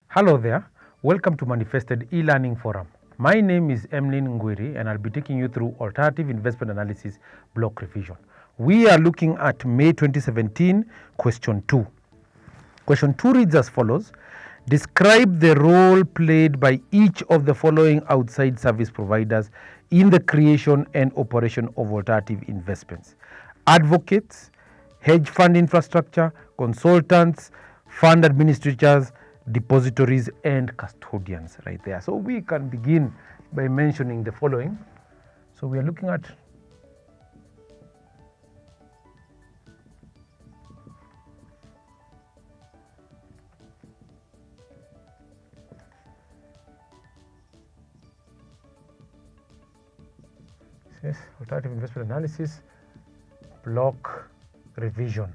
Hello there, welcome to Manifested e-learning forum. My name is Emlyn Ngwiri and I'll be taking you through alternative investment analysis block revision. We are looking at May 2017 question 2. Question 2 reads as follows: describe the role played by each of the following outside service providers in the creation and operation of alternative investments: advocates, hedge fund infrastructure, consultants, fund administrators, depositories, and custodians right there. So we can begin by mentioning the following. So we are looking at alternative investment analysis block revision.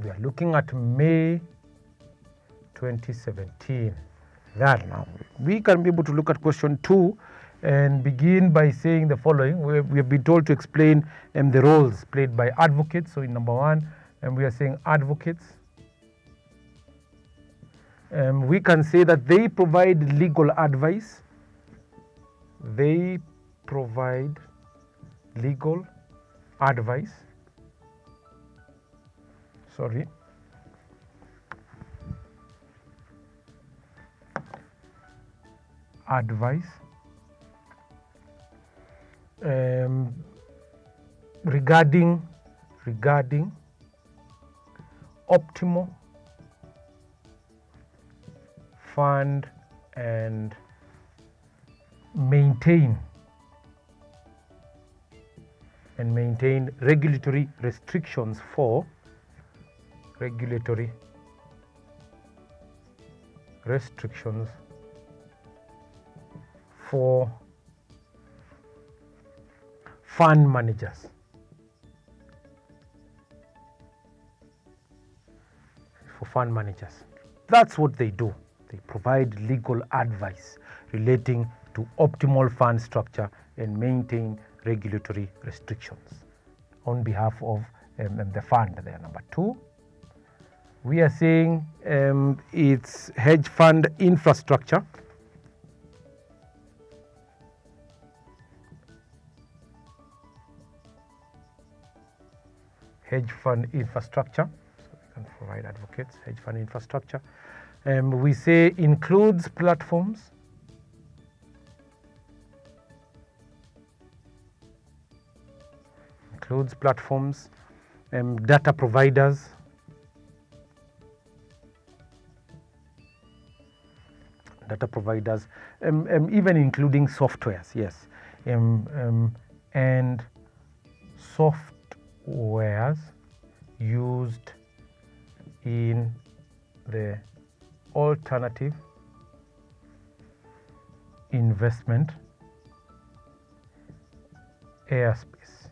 We are looking at May 2017. That now we can be able to look at question 2 and begin by saying the following. We have been told to explain the roles played by advocates. So in number 1, we are saying advocates. We can say that they provide legal advice. They provide legal advice. Regarding optimal fund and maintain regulatory restrictions for fund managers. That's what they do. They provide legal advice relating to optimal fund structure and maintain regulatory restrictions on behalf of the fund there. Number 2, we are saying it's hedge fund infrastructure. Hedge fund infrastructure. So we can provide advocates, hedge fund infrastructure. We say includes platforms. Data providers. Even including softwares, yes, and softwares used in the alternative investment airspace.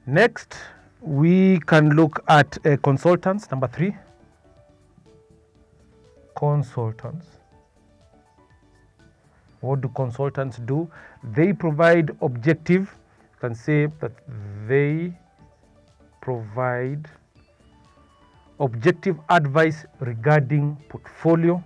Next, we can look at consultants. Number 3, consultants. What do consultants do? They provide objective. You can say that they provide objective advice regarding portfolio.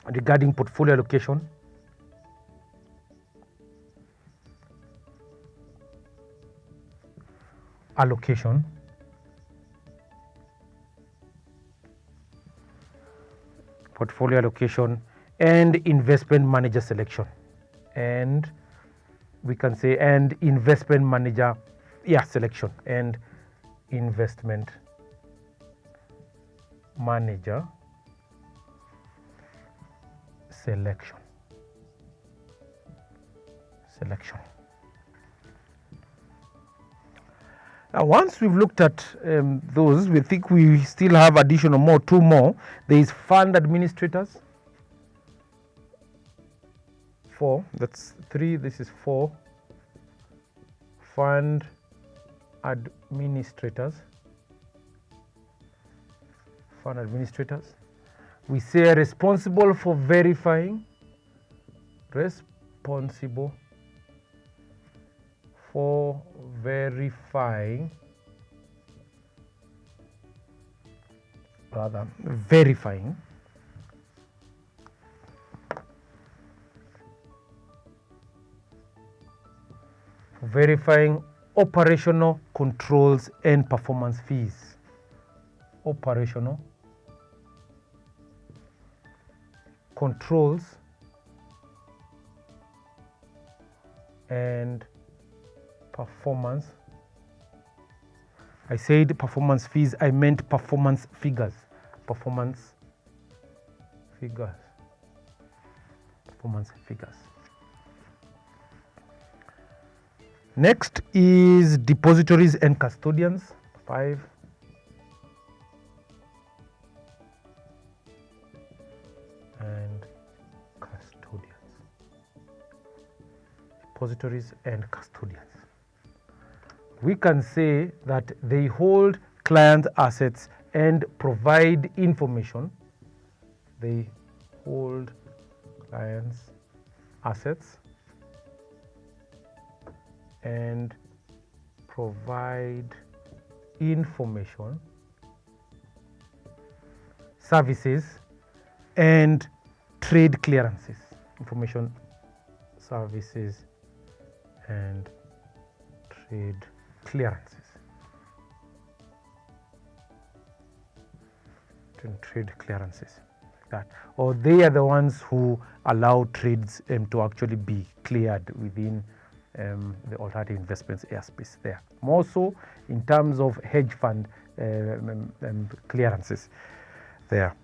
Regarding portfolio allocation. Portfolio allocation and investment manager selection. And we can say investment manager selection and investment manager selection. Now, once we've looked at those, we think we still have two more. There is fund administrators. 4, that's 3, this is 4. Fund administrators. Fund administrators. We say responsible for verifying. Responsible for verifying. Verifying operational controls and performance fees. Operational controls and performance. I said performance fees, I meant performance figures. Performance figures. Next is depositories and custodians. 5. And custodians. Depositories and custodians. We can say that they hold client assets and provide information. They hold clients' assets and provide information, services, and trade clearances. Information, services, and trade clearances. That, or they are the ones who allow trades to actually be cleared within the alternative investments airspace there. More so in terms of hedge fund clearances there.